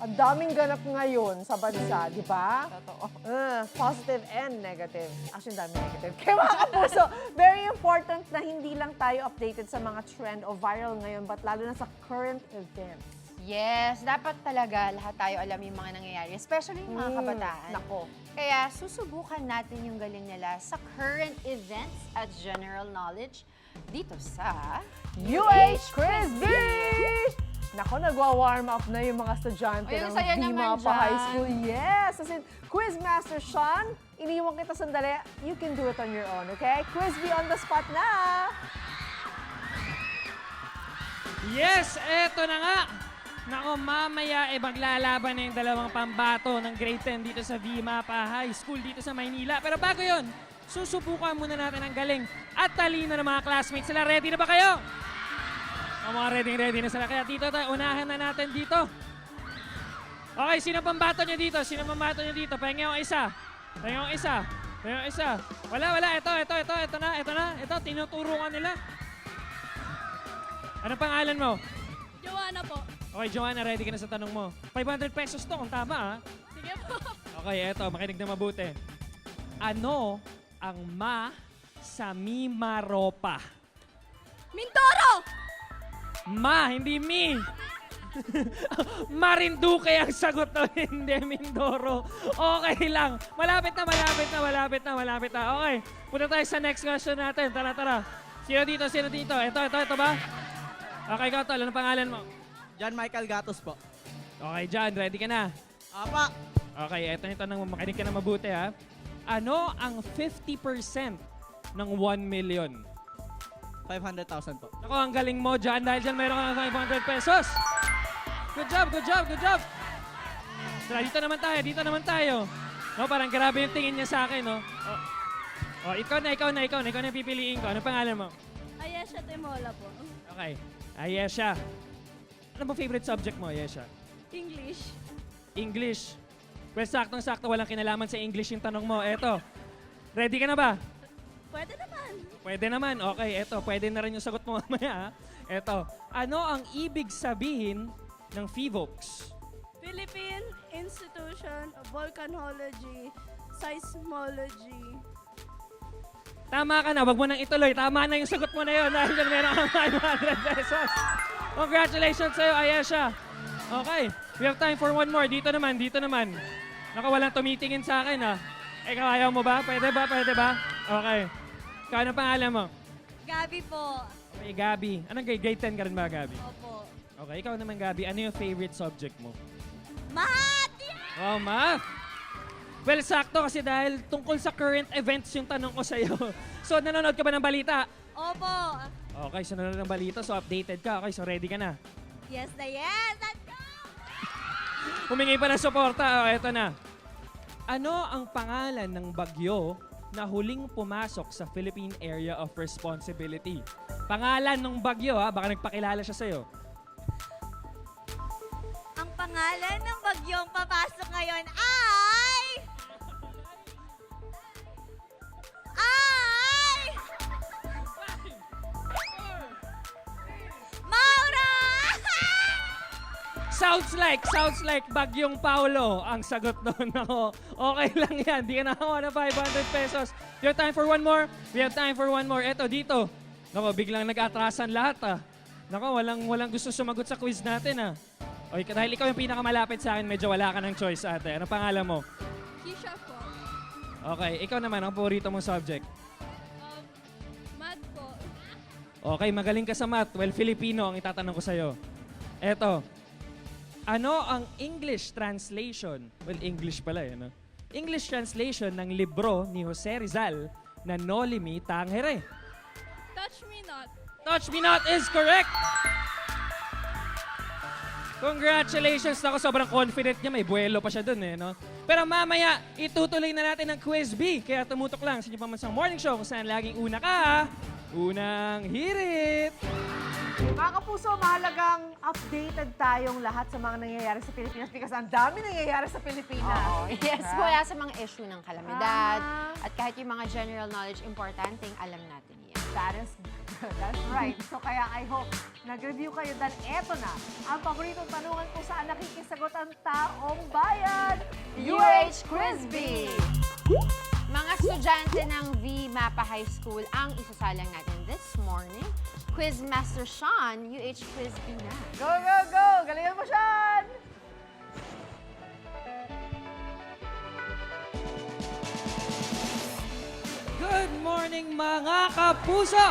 Ang daming ganap ngayon sa bansa, di ba? Totoo. Positive and negative. Actually, ang daming negative. Kaya mga kapuso, very important na hindi lang tayo updated sa mga trend o viral ngayon, but lalo na sa current events. Yes, dapat talaga lahat tayo alam yung mga nangyayari, especially yung mga kabataan. Nako. Kaya susubukan natin yung galing nila sa current events at general knowledge dito sa UH Quiz Bee! Nako, nagwa-warm up na yung mga estudyante Ay, ng saya naman Bima pa High dyan. School. Yes! As in, Quizmaster Sean, iniwan kita sandali. You can do it on your own, okay? Quiz Bee on the spot na! Yes, eto na nga. Nako, mamaya maglalaban na yung dalawang pambato ng grade 10 dito sa Vimapa High School dito sa Maynila. Pero bago yon, susubukan muna natin ang galing at talino ng mga classmates. Sila, ready na ba kayo? O, mga ready na sila. Kaya dito tayo, unahan na natin dito. Okay, sino pambato nyo dito? Sino pambato nyo dito? Pahinga yung isa. Pahinga yung isa. Pahinga yung isa. Wala. Ito na. Ito, tinuturukan nila. Anong pangalan mo? Joanna po. Okay, Joanna, ready ka na sa tanong mo. 500 pesos to kung tama, ha? Sige po. Okay, eto, makinig na mabuti. Ano ang ma sa Mimaropa? Mintoro! Ma, hindi mi. Marinduque ang sagot na hindi Mindoro. Okay lang. Malapit na. Okay, punta tayo sa next question natin. Tara. Sino dito? Ito ba? Okay, ikaw, tol. Anong pangalan mo? John Michael Gatos po. Okay, John, ready ka na? Apa, Okay, eto nito nang makinig ka na mabuti, ha? Ano ang 50% ng 1 million? 500,000 po. Ako, ang galing mo dyan. Dahil dyan mayroon kang 500 pesos. Good job. Tara, dito naman tayo. No, parang grabe yung tingin niya sa akin, no? Ikaw na yung pipiliin ko. Ano pangalan mo? Ayesha Timola po. Okay. Ayesha. Ano ba favorite subject mo, Ayesha? English. English. Well, saktong-sakto, walang kinalaman sa English yung tanong mo. Eto, ready ka na ba? Pwede naman. Pwede naman. Okay, eto, pwede na rin yung sagot mo mamaya. Eto, ano ang ibig sabihin ng FIVOX? Philippine Institution of Volcanology, Seismology. Tama ka na, wag mo nang ituloy. Tama na yung sagot mo na yun dahil dyan meron kang 500 pesos. Congratulations sa'yo, Ayesha. Okay, we have time for one more. Dito naman. Naku, walang tumitingin sa akin, ha? Ikaw, ayaw mo ba? Pwede ba? Okay. Ikaw, anong pangalan mo? Gabi po. Okay, Gabi. Anong grade 10 ka rin ba, Gabi? Opo. Okay, ikaw naman, Gabi. Ano yung favorite subject mo? Math! Oh, math. Well, sakto kasi dahil tungkol sa current events yung tanong ko sa'yo. So, nanonood ka ba ng balita? Opo. Okay, so nanonood ng balita, so updated ka. Okay, so ready ka na. Yes na yes. Let's go! Humingi pa ng suporta. Eto na. Ano ang pangalan ng bagyo na huling pumasok sa Philippine Area of Responsibility? Pangalan ng bagyo, ha? Baka nagpakilala siya sa'yo. Ang pangalan ng bagyong papasok ngayon ay... Maura! Sounds like Bagyong Paulo ang sagot doon. Ako, okay lang yan. Di ka nakakuha ng 500 pesos. You have time for one more? We have time for one more. Eto, dito. Nako, biglang nag-atrasan lahat, ah. Nako, walang gusto sumagot sa quiz natin, ah. Okay, dahil ikaw yung pinakamalapit sa akin, medyo wala ka ng choice, ate. Ano pangalan mo? Kisha po. Okay, ikaw naman, ang paborito mong subject. Math po. Okay, magaling ka sa math. Well, Filipino ang itatanong ko sa'yo. Eto, ano ang English translation? Well, English pala eh, no? English translation ng libro ni Jose Rizal na Noli Me Tangere. Touch me not. Touch Me Not is correct! Congratulations! Ako, sobrang confident niya. May buwelo pa siya dun eh, no? Pero mamaya, itutuloy na natin ang Quiz B. Kaya tumutok lang sa inyong pamansang morning show kung saan laging una ka. Unang hirit! Mga kapuso, mahalagang updated tayong lahat sa mga nangyayari sa Pilipinas because ang dami nangyayari sa Pilipinas. Oo, yes, Ha? mula sa mga issue ng kalamidad Ah. at kahit yung mga general knowledge, importanteng alam natin yan. That is That's right. So kaya I hope nag-review kayo dahil eto na ang paboritong tanungan kung saan nakikisagot ang taong bayan. UH Quiz Bee! Mga estudyante ng V Mapa High School ang isasalang natin this morning. Quizmaster Sean, UH Quiz Bee na. Go, go, go! Galingan mo, Sean! Good morning mga kapuso!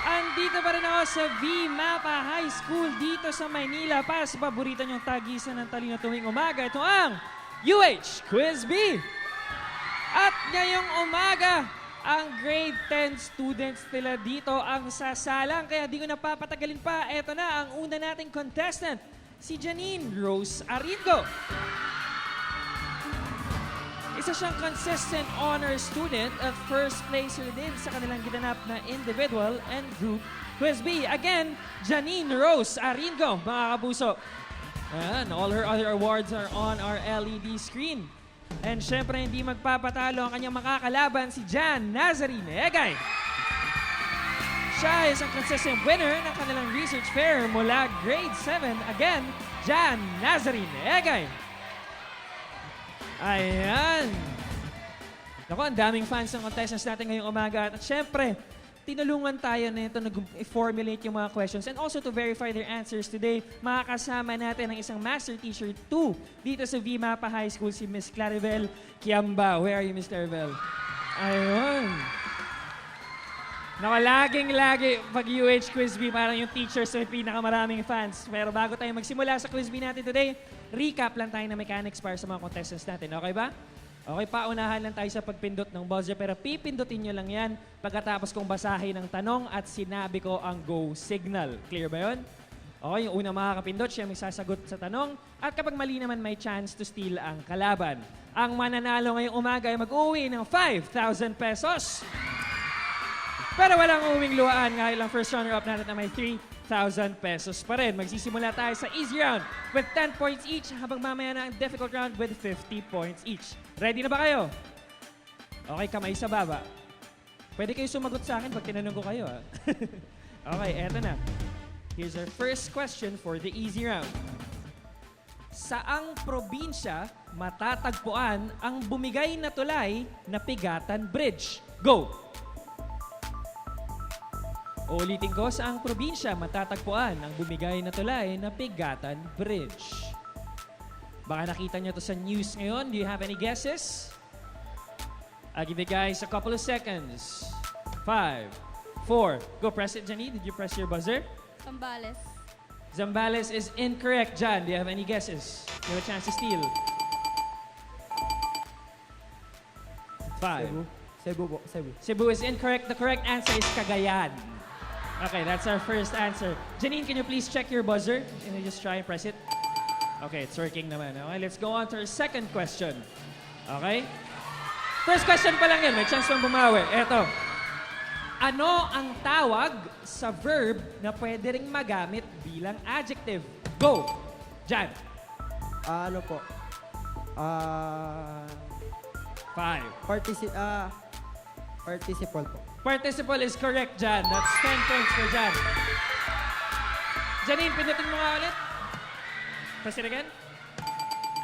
Andito pa rin ako sa V Mapa High School dito sa Maynila para sa paborito niyong tagisan ng talino tuwing umaga. Ito ang UH Quiz Bee! At ngayong umaga, ang grade 10 students nila dito ang sasalang. Kaya di ko napapatagalin pa. Ito na ang una nating contestant, si Janine Rose Aringo. Isa siyang consistent honor student at first placer din sa kanilang ginanap na individual and group quiz bee. Again, Janine Rose Aringo, mga kapuso. And all her other awards are on our LED screen. And syempre, hindi magpapatalo ang kanyang makakalaban si Jan Nazarene Egay. Siya is ang consistent winner ng kanilang research fair mula grade 7. Again, Jan Nazarene Egay. Ayan. Naku, ang daming fans ng contestants natin ngayong umaga. At syempre, tinulungan tayo na ito nag-formulate yung mga questions and also to verify their answers today. Makakasama natin ang isang Master Teacher 2 dito sa V Mapa High School, si Miss Claribel Kiamba. Where are you, Miss Claribel? Ayun. Naku, laging-lagi pag UH Quiz Bee, parang yung teachers may pinakamaraming fans. Pero bago tayo magsimula sa Quiz Bee natin today, recap lang tayo ng mechanics para sa mga contestants natin. Okay ba? Okay, paunahan lang tayo sa pagpindot ng buzzer pero pipindutin nyo lang yan pagkatapos kong basahin ng tanong at sinabi ko ang go signal. Clear ba yun? Okay, yung unang makakapindot, siya may sasagot sa tanong at kapag mali naman may chance to steal ang kalaban. Ang mananalo ngayong umaga ay mag-uwi ng 5,000 pesos. Pero walang uwing luhaan nga ilang first runner-up natin na may 3,000 pesos pa rin. Magsisimula tayo sa easy round with 10 points each habang mamaya na ang difficult round with 50 points each. Ready na ba kayo? Okay, kamay sa baba. Pwede kayo sumagot sa akin pag tinanong ko kayo. Okay, eto na. Here's our first question for the easy round. Saang probinsya matatagpuan ang bumigay na tulay na Pigatan Bridge? Go! Ulitin ko, saang probinsya matatagpuan ang bumigay na tulay na Pigatan Bridge? Baka nakita niyo to sa news ngayon. Do you have any guesses? I'll give you guys a couple of seconds. 5, 4. Go, press it, Janine. Did you press your buzzer? Zambales. Zambales is incorrect, Jan. Do you have any guesses? You have a chance to steal. 5. Cebu po, Cebu. Cebu is incorrect. The correct answer is Cagayan. Okay, that's our first answer. Janine, can you please check your buzzer? Can you just try and press it? Okay, it's working naman. Okay, let's go on to our second question. Okay? First question pa lang yun. May chance lang bumawi. Eto. Ano ang tawag sa verb na pwede ring magamit bilang adjective? Go! Jan. Ano po? 5. Participle po. Participle is correct, Jan. That's 10 points for Jan. Janine, pindutin mo nga ulit. Press it again.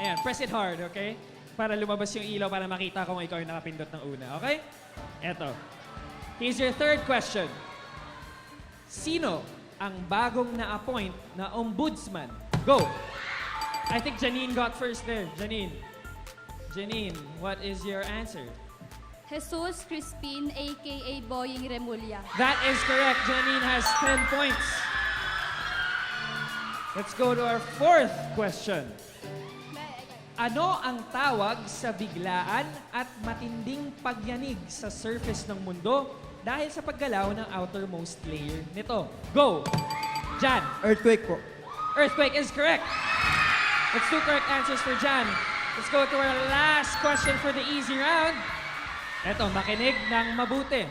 Ayan, press it hard, okay? Para lumabas yung ilaw para makita kung ikaw yung nakapindot ng una, okay? Eto. Here's your third question. Sino ang bagong na-appoint na ombudsman? Go! I think Janine got first there. Janine. Janine, what is your answer? Jesus Crispin, a.k.a. Boying Remulla. That is correct. Janine has 10 points. Let's go to our fourth question. Ano ang tawag sa biglaan at matinding pagyanig sa surface ng mundo dahil sa paggalaw ng outermost layer nito? Go! Jan. Earthquake po. Earthquake is correct. Let's do correct answers for Jan. Let's go to our last question for the easy round. Eto, makinig ng mabuti.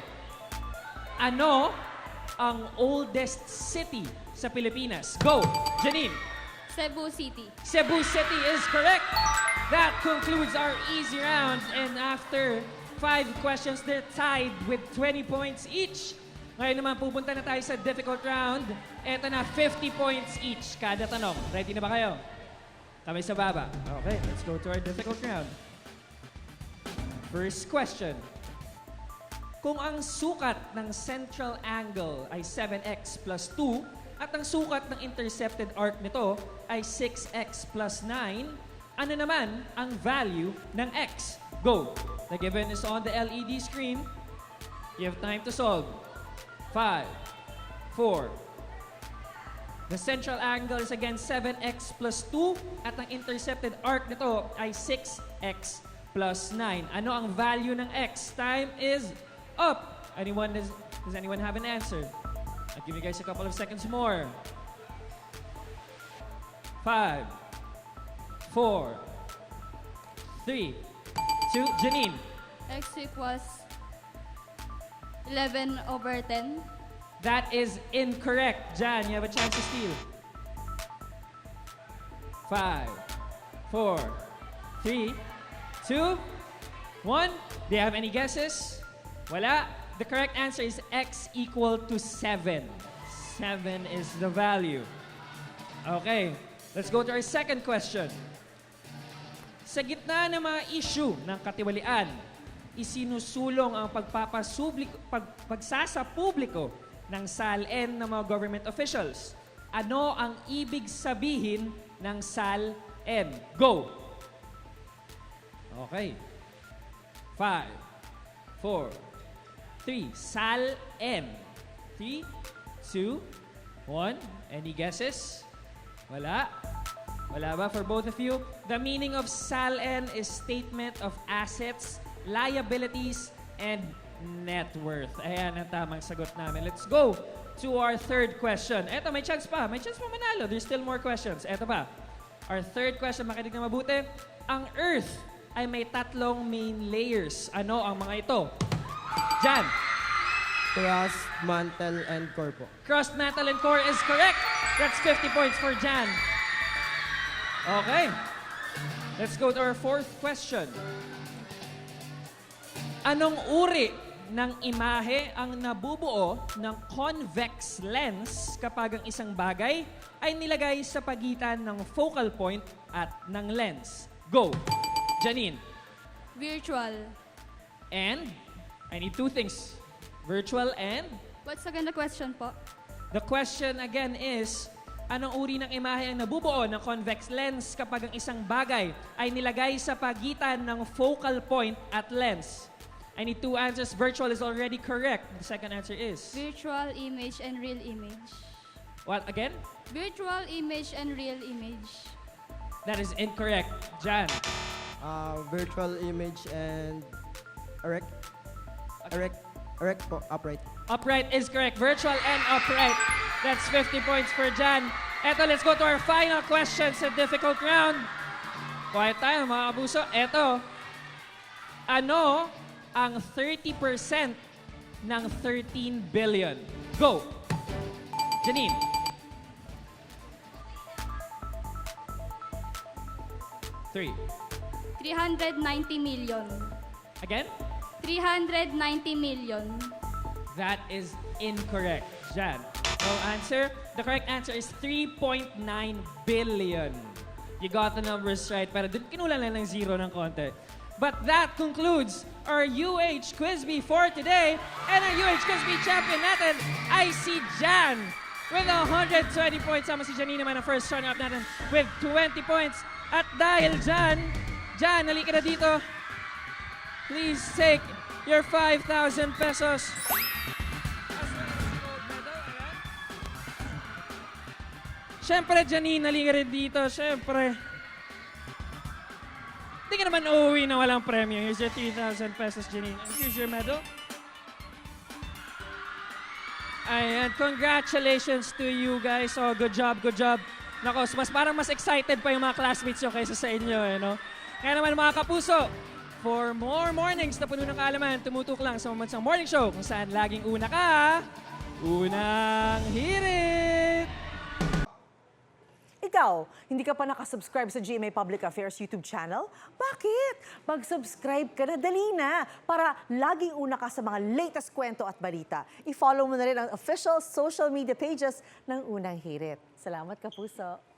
Ano ang oldest city sa Pilipinas? Go! Janine. Cebu City. Cebu City is correct. That concludes our easy round. And after 5 questions, they're tied with 20 points each. Ngayon naman, pupunta na tayo sa difficult round. Ito na, 50 points each kada tanong. Ready na ba kayo? Kamay sa baba. Okay, let's go to our difficult round. First question. Kung ang sukat ng central angle ay 7x plus 2 at ang sukat ng intercepted arc nito ay 6x plus 9, ano naman ang value ng x? Go! The given is on the LED screen. You have time to solve. 5, 4. The central angle is again 7x plus 2 at ang intercepted arc nito ay 6x plus 9. Ano ang value ng x? Time is up. Does anyone have an answer? I'll give you guys a couple of seconds more. 5, 4, 3, 2, Janine. X equals 11/10. That is incorrect. Jan, you have a chance to steal. 5, 4, 3, 2, 1. Do you have any guesses? Wala. The correct answer is x equal to 7. 7 is the value. Okay, let's go to our second question. Sa gitna ng mga issue ng katiwalian, isinusulong ang pagsasapubliko ng SALN ng mga government officials. Ano ang ibig sabihin ng SALN? Go! Okay. 5, 4, 3. SALN. 3, 2, 1. Any guesses? Wala? Wala ba for both of you? The meaning of SALN is Statement of Assets, Liabilities, and Net Worth. Ayan ang tamang sagot namin. Let's go to our third question. Eto, may chance pa. May chance pa manalo. There's still more questions. Eto pa. Our third question, makinig na mabuti. Ang Earth ay may tatlong main layers. Ano ang mga ito? Jan. Crust, mantle, and core po. Crust, mantle, and core is correct. That's 50 points for Jan. Okay. Let's go to our fourth question. Anong uri ng imahe ang nabubuo ng convex lens kapag ang isang bagay ay nilagay sa pagitan ng focal point at ng lens? Go! Janine. Virtual. And? I need two things. Virtual and? What's again the question po? The question again is, anong uri ng imahe ang nabubuo ng convex lens kapag ang isang bagay ay nilagay sa pagitan ng focal point at lens? I need two answers. Virtual is already correct. The second answer is? Virtual image and real image. What again? Virtual image and real image. That is incorrect. Jan. Virtual image and erect. Erect po, upright. Upright is correct. Virtual and upright. That's 50 points for Jan. Eto, let's go to our final question sa difficult round. Quiet tayo, mga kapuso. Eto, ano ang 30% ng 13 billion? Go! Janine. Three. 390 million. Again? 390 million. That is incorrect. Jan. No answer. The correct answer is 3.9 billion. You got the numbers right, pero dun kinulang lang ng zero ng konti. But that concludes our UH Quizbee for today. And our UH Quizbee champion natin ay si Jan with 120 points. Sama si Janine naman ang first runner-up natin with 20 points. At dahil Jan, halika na dito. Please take your 5,000 pesos. Siyempre, Janine, halika rin dito. Siyempre. Hindi ka naman uuwi na walang premyo. Here's your 3,000 pesos, Janine. And here's your medal. Ayan, congratulations to you guys. Oh, good job, good job. Nako, parang mas excited pa yung mga classmates nyo kaysa sa inyo, eh, no? Kaya naman mga kapuso, for more mornings na puno ng kaalaman, tumutok lang sa Mamansang Morning Show kung saan laging una ka, unang hirit! Ikaw, hindi ka pa nakasubscribe sa GMA Public Affairs YouTube channel? Bakit? Mag-subscribe ka na, dali na, para laging una ka sa mga latest kwento at balita. I-follow mo na rin ang official social media pages ng Unang Hirit. Salamat, Kapuso.